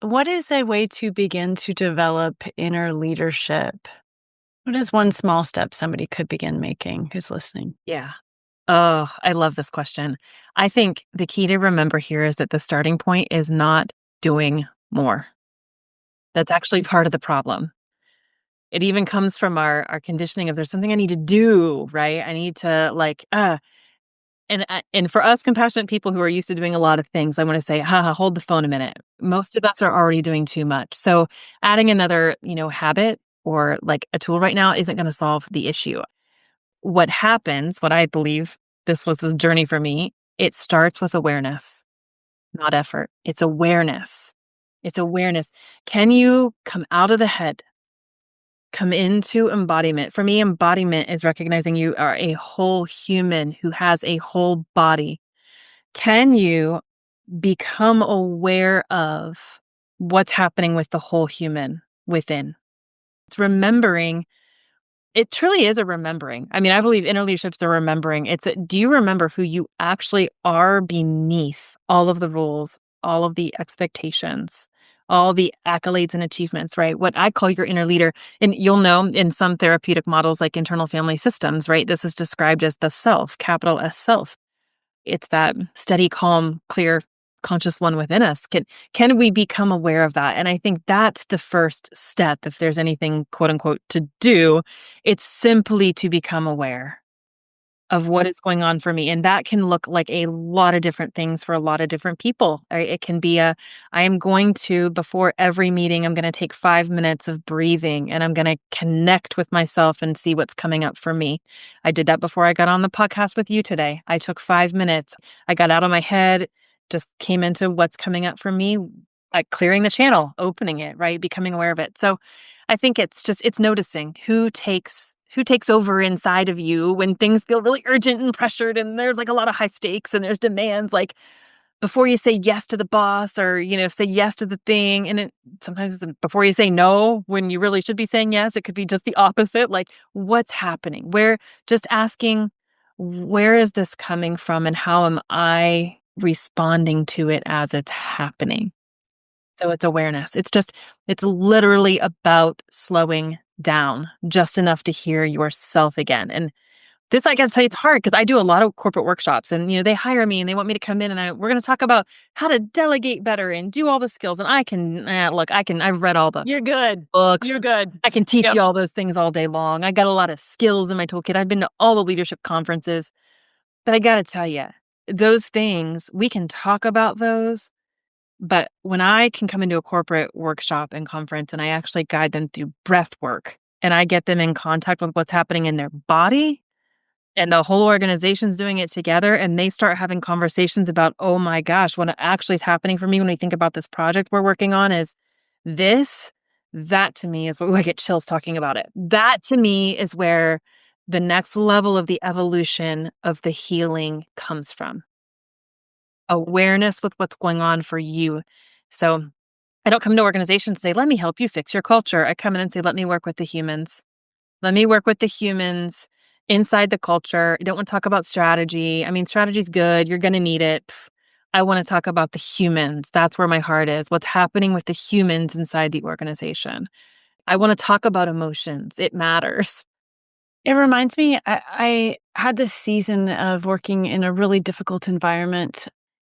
Speaker 1: What is a way to begin to develop inner leadership? What is one small step somebody could begin making who's listening?
Speaker 2: Yeah. Oh, I love this question. I think the key to remember here is that the starting point is not doing more. That's actually part of the problem. It even comes from our conditioning of there's something I need to do, right? I need to like, and for us compassionate people who are used to doing a lot of things, I want to say, hold the phone a minute. Most of us are already doing too much. So adding another, habit or like a tool right now isn't going to solve the issue. What happens, what I believe this was this journey for me, it starts with awareness, not effort. It's awareness. It's awareness. Can you come out of the head, come into embodiment? For me, embodiment is recognizing you are a whole human who has a whole body. Can you become aware of what's happening with the whole human within? It's remembering. It truly is a remembering. I mean, I believe inner leadership's a remembering. Do you remember who you actually are beneath all of the rules, all of the expectations, all the accolades and achievements, right? What I call your inner leader. And you'll know in some therapeutic models like internal family systems, right? This is described as the self, capital S self. It's that steady, calm, clear, conscious one within us. Can we become aware of that? And I think that's the first step. If there's anything, quote unquote, to do, it's simply to become aware of what is going on for me. And that can look like a lot of different things for a lot of different people. Right? It can be I am going to, before every meeting, I'm going to take 5 minutes of breathing and I'm going to connect with myself and see what's coming up for me. I did that before I got on the podcast with you today. I took 5 minutes. I got out of my head, just came into what's coming up for me, like clearing the channel, opening it, right? Becoming aware of it. So I think it's noticing who takes over inside of you when things feel really urgent and pressured and there's like a lot of high stakes and there's demands, like before you say yes to the boss or say yes to the thing, and sometimes it's before you say no when you really should be saying yes. It could be just the opposite. Like what's happening, where just asking, where is this coming from and how am I responding to it as it's happening? So it's awareness. It's literally about slowing down just enough to hear yourself again. And this, I gotta tell you, it's hard because I do a lot of corporate workshops and, they hire me and they want me to come in and we're going to talk about how to delegate better and do all the skills. And I can, I've read all the
Speaker 1: You're good.
Speaker 2: books.
Speaker 1: You're good.
Speaker 2: I can teach
Speaker 1: Yep.
Speaker 2: you all those things all day long. I got a lot of skills in my toolkit. I've been to all the leadership conferences, but I got to tell you, those things, we can talk about those. But when I can come into a corporate workshop and conference and I actually guide them through breath work and I get them in contact with what's happening in their body and the whole organization's doing it together and they start having conversations about, oh my gosh, what actually is happening for me when we think about this project we're working on is this, that to me is what I get chills talking about it. That to me is where the next level of the evolution of the healing comes from. Awareness with what's going on for you. So I don't come to organizations and say, let me help you fix your culture. I come in and say, let me work with the humans. Let me work with the humans inside the culture. I don't want to talk about strategy. I mean, strategy's good. You're going to need it. I want to talk about the humans. That's where my heart is. What's happening with the humans inside the organization. I want to talk about emotions. It matters.
Speaker 1: It reminds me, had this season of working in a really difficult environment.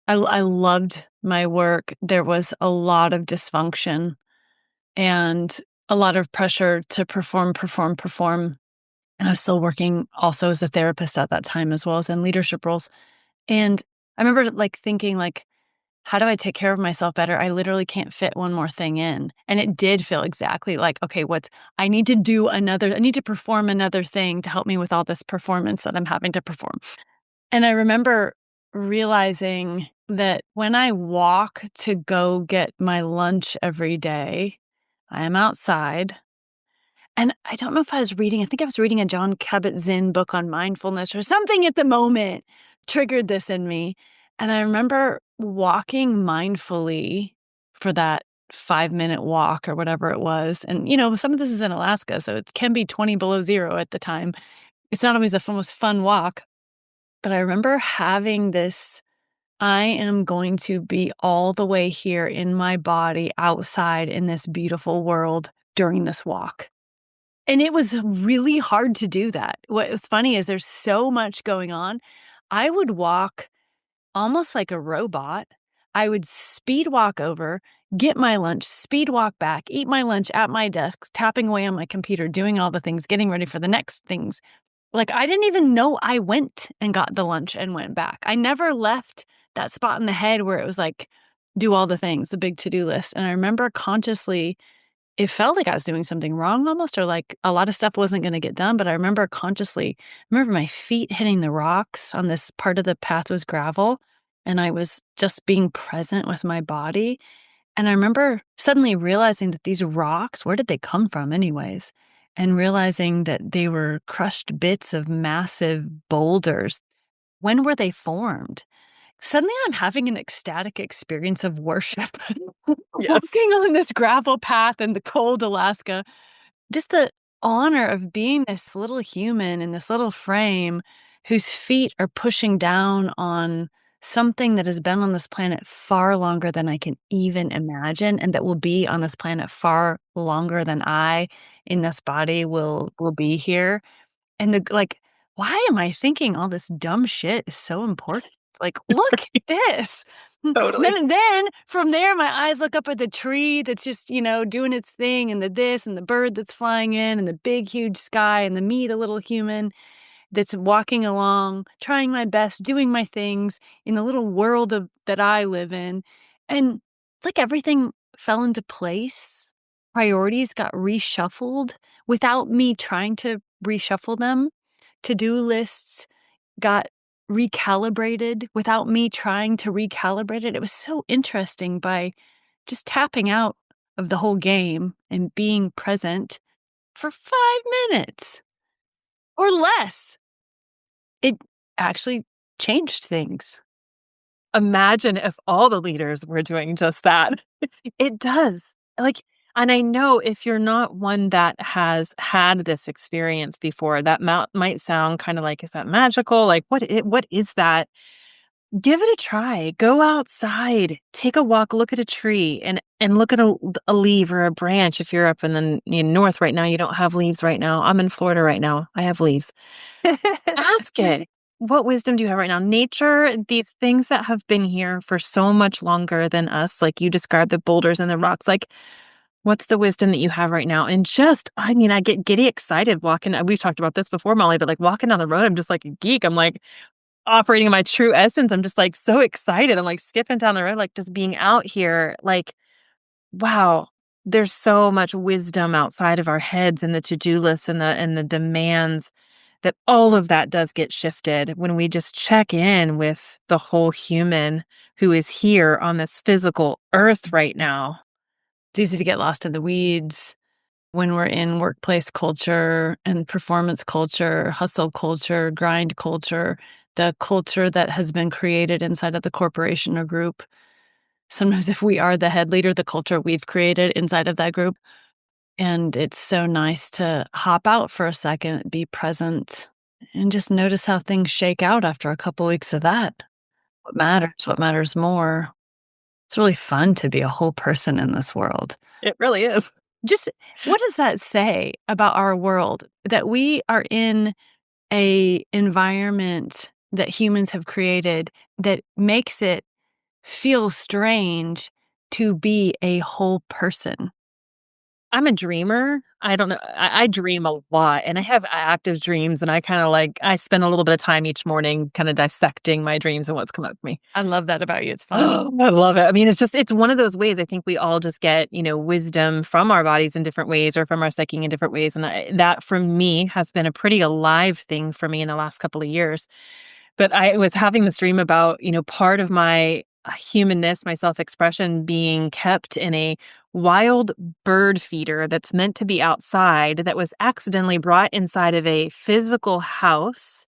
Speaker 1: I loved my work. There was a lot of dysfunction and a lot of pressure to perform, perform, perform. And I was still working also as a therapist at that time, as well as in leadership roles. And I remember like thinking like, how do I take care of myself better? I literally can't fit one more thing in. And it did feel exactly like, okay, I need to I need to perform another thing to help me with all this performance that I'm having to perform. And I remember realizing that when I walk to go get my lunch every day, I am outside. And I don't know if I think I was reading a John Kabat-Zinn book on mindfulness or something at the moment triggered this in me. And I remember walking mindfully for that 5-minute walk or whatever it was. And, some of this is in Alaska, so it can be 20 below zero at the time. It's not always the most fun walk, but I remember having this. I am going to be all the way here in my body outside in this beautiful world during this walk. And it was really hard to do that. What was funny is there's so much going on. I would walk almost like a robot. I would speed walk over, get my lunch, speed walk back, eat my lunch at my desk, tapping away on my computer, doing all the things, getting ready for the next things. Like, I didn't even know I went and got the lunch and went back. I never left that spot in the head where it was like, do all the things, the big to-do list. And I remember consciously it felt like I was doing something wrong almost, or like a lot of stuff wasn't gonna get done, but I remember my feet hitting the rocks on this part of the path was gravel, and I was just being present with my body, and I remember suddenly realizing that these rocks, where did they come from anyways? And realizing that they were crushed bits of massive boulders. When were they formed? Suddenly, I'm having an ecstatic experience of worship,
Speaker 2: Yes.
Speaker 1: walking on this gravel path in the cold Alaska. Just the honor of being this little human in this little frame whose feet are pushing down on something that has been on this planet far longer than I can even imagine, and that will be on this planet far longer than I in this body will be here. And why am I thinking all this dumb shit is so important? It's like, look at this.
Speaker 2: Totally.
Speaker 1: Then from there, my eyes look up at the tree that's just, doing its thing, and the this, and the bird that's flying in, and the big, huge sky, and the me, the little human that's walking along, trying my best, doing my things in the little world that I live in. And it's like everything fell into place. Priorities got reshuffled without me trying to reshuffle them. To-do lists got recalibrated without me trying to recalibrate it. It was so interesting by just tapping out of the whole game and being present for 5 minutes or less. It actually changed things.
Speaker 2: Imagine if all the leaders were doing just that. It does. Like, and I know if you're not one that has had this experience before, that might sound kind of like, is that magical? Like, what is that? Give it a try. Go outside, take a walk, look at a tree, and look at a leaf or a branch. If you're up in the north right now, you don't have leaves right now. I'm in Florida right now. I have leaves. Ask it. What wisdom do you have right now? Nature, these things that have been here for so much longer than us, like you described the boulders and the rocks, like what's the wisdom that you have right now? And just, I mean, I get giddy excited walking. We've talked about this before, Molly, but like walking down the road, I'm just like a geek. I'm like operating in my true essence. I'm just like so excited. I'm like skipping down the road, like just being out here. Like, wow, there's so much wisdom outside of our heads and the to-do lists and the demands that all of that does get shifted when we just check in with the whole human who is here on this physical earth right now.
Speaker 1: It's easy to get lost in the weeds when we're in workplace culture and performance culture, hustle culture, grind culture, the culture that has been created inside of the corporation or group. Sometimes, if we are the head leader, the culture we've created inside of that group. And it's so nice to hop out for a second, be present, and just notice how things shake out after a couple weeks of that. What matters more. It's really fun to be a whole person in this world.
Speaker 2: It really is.
Speaker 1: Just what does that say about our world that we are in a environment that humans have created that makes it feel strange to be a whole person.
Speaker 2: I'm a dreamer. I don't know. I dream a lot and I have active dreams and I spend a little bit of time each morning kind of dissecting my dreams and what's come up for me.
Speaker 1: I love that about you, it's fun.
Speaker 2: I love it. I mean, it's one of those ways I think we all just get, wisdom from our bodies in different ways or from our psyche in different ways. And that for me has been a pretty alive thing for me in the last couple of years. But I was having this dream about, part of my humanness, my self-expression being kept in a wild bird feeder that's meant to be outside that was accidentally brought inside of a physical house.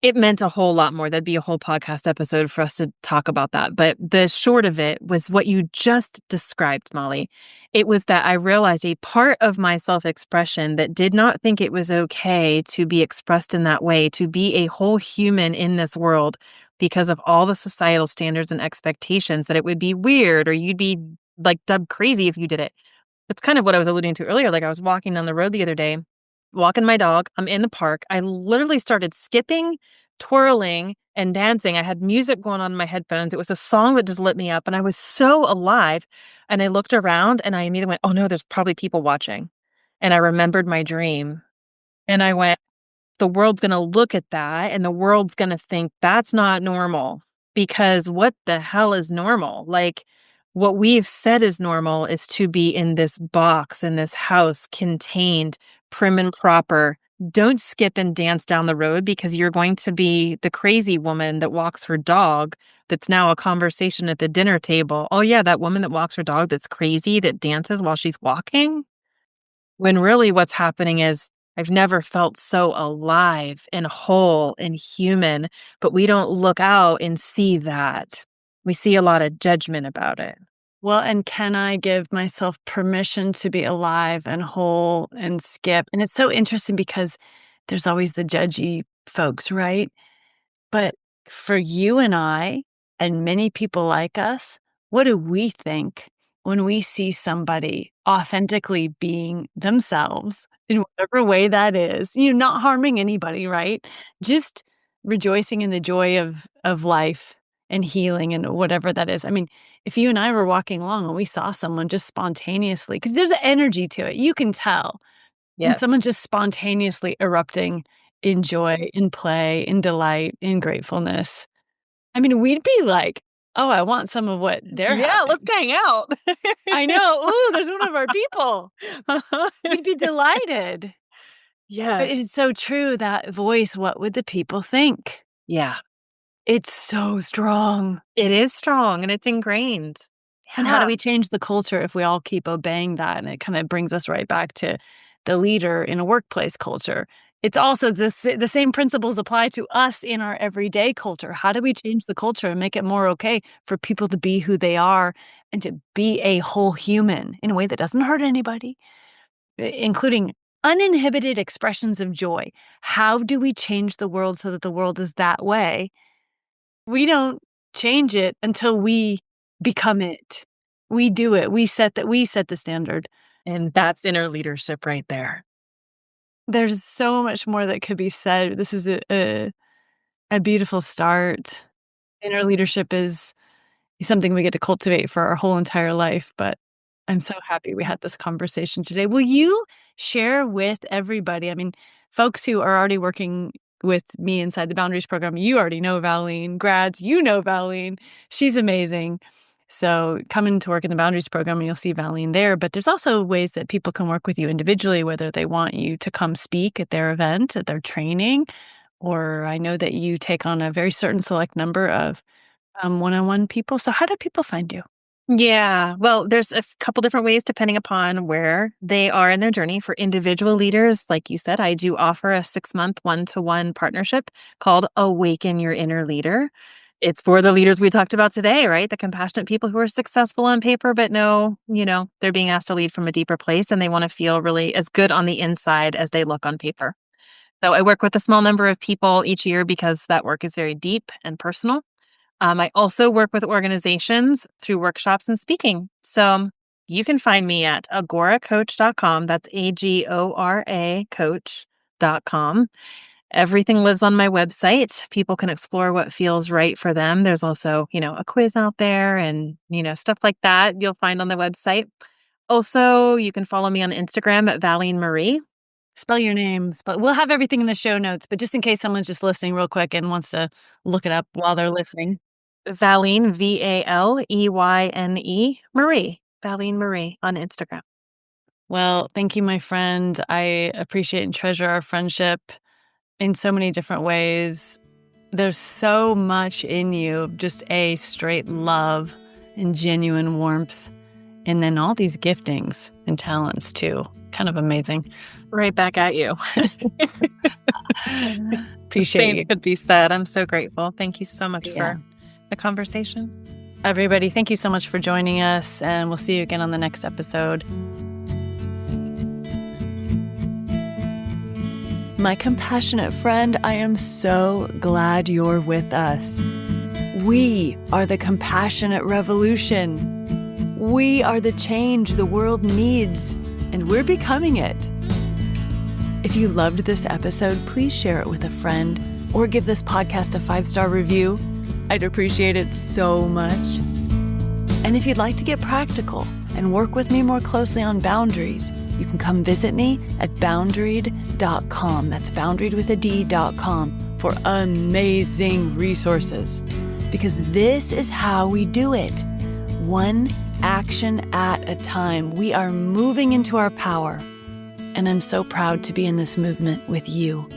Speaker 2: It meant a whole lot more. That'd be a whole podcast episode for us to talk about that. But the short of it was what you just described, Molly. It was that I realized a part of my self expression that did not think it was okay to be expressed in that way, to be a whole human in this world because of all the societal standards and expectations, that it would be weird or you'd be like dubbed crazy if you did it. That's kind of what I was alluding to earlier. Like I was walking down the road the other day, walking my dog. I'm in the park. I literally started skipping, twirling, and dancing. I had music going on in my headphones. It was a song that just lit me up, and I was so alive. And I looked around and I immediately went, oh no, there's probably people watching. And I remembered my dream. And I went, the world's going to look at that and the world's going to think that's not normal, because what the hell is normal? Like, what we've said is normal is to be in this box, in this house, contained, prim and proper. Don't skip and dance down the road because you're going to be the crazy woman that walks her dog. That's now a conversation at the dinner table. Oh, yeah, that woman that walks her dog that's crazy, that dances while she's walking. When really what's happening is I've never felt so alive and whole and human, but we don't look out and see that. We see a lot of judgment about it.
Speaker 1: Well, and can I give myself permission to be alive and whole and skip? And it's so interesting because there's always the judgy folks, right? But for you and I, and many people like us, what do we think when we see somebody authentically being themselves in whatever way that is? Not harming anybody, right? Just rejoicing in the joy of life and healing and whatever that is. I mean, if you and I were walking along and we saw someone just spontaneously, because there's an energy to it, you can tell. And
Speaker 2: Yes.
Speaker 1: someone just spontaneously erupting in joy, in play, in delight, in gratefulness. I mean, we'd be like, "Oh, I want some of what they're
Speaker 2: Yeah, let's
Speaker 1: having."
Speaker 2: hang out.
Speaker 1: I know, "Ooh, there's one of our people." We'd be delighted. But
Speaker 2: Yes.
Speaker 1: it is so true, that voice, "What would the people think?"
Speaker 2: Yeah.
Speaker 1: It's so strong.
Speaker 2: It is strong and it's ingrained.
Speaker 1: And how do
Speaker 2: Yeah.
Speaker 1: we change the culture if we all keep obeying that? And it kinda brings us right back to the leader in a workplace culture. It's also the same principles apply to us in our everyday culture. How do we change the culture and make it more okay for people to be who they are and to be a whole human in a way that doesn't hurt anybody, including uninhibited expressions of joy? How do we change the world so that the world is that way? We don't change it until we become it. We do it. We set the standard.
Speaker 2: And that's inner leadership right there.
Speaker 1: There's so much more that could be said. This is a beautiful start. Inner leadership is something we get to cultivate for our whole entire life, but I'm so happy we had this conversation today. Will you share with everybody, I mean, folks who are already working with me inside the Boundaries program, you already know Valeyne. Grads, you know Valeyne. She's amazing. So come into work in the Boundaries program and you'll see Valeyne there. But there's also ways that people can work with you individually, whether they want you to come speak at their event, at their training, or I know that you take on a very certain select number of one-on-one people. So how do people find you?
Speaker 2: Yeah. Well, there's a couple different ways depending upon where they are in their journey. For individual leaders, like you said, I do offer a 6-month one-to-one partnership called Awaken Your Inner Leader. It's for the leaders we talked about today, right? The compassionate people who are successful on paper, but no, they're being asked to lead from a deeper place and they want to feel really as good on the inside as they look on paper. So I work with a small number of people each year because that work is very deep and personal. I also work with organizations through workshops and speaking. So you can find me at agoracoach.com. That's AGORA coach.com. Everything lives on my website. People can explore what feels right for them. There's also, a quiz out there and, stuff like that you'll find on the website. Also, you can follow me on Instagram at Valeyne Marie.
Speaker 1: Spell your name. We'll have everything in the show notes, but just in case someone's just listening real quick and wants to look it up while they're listening.
Speaker 2: Valeyne, Valeyne, Marie. Valeyne Marie on Instagram.
Speaker 1: Well, thank you, my friend. I appreciate and treasure our friendship in so many different ways. There's so much in you, just a straight love and genuine warmth, and then all these giftings and talents too. Kind of amazing.
Speaker 2: Right back at you.
Speaker 1: Appreciate
Speaker 2: Same
Speaker 1: you.
Speaker 2: could be said. I'm so grateful. Thank you so much for the conversation.
Speaker 1: Everybody, thank you so much for joining us, and we'll see you again on the next episode. My compassionate friend, I am so glad you're with us. We are the compassionate revolution. We are the change the world needs, and we're becoming it. If you loved this episode, please share it with a friend or give this podcast a 5-star review. I'd appreciate it so much. And if you'd like to get practical and work with me more closely on boundaries, you can come visit me at boundaried.com. That's boundaried with a D.com for amazing resources. Because this is how we do it. One action at a time. We are moving into our power. And I'm so proud to be in this movement with you.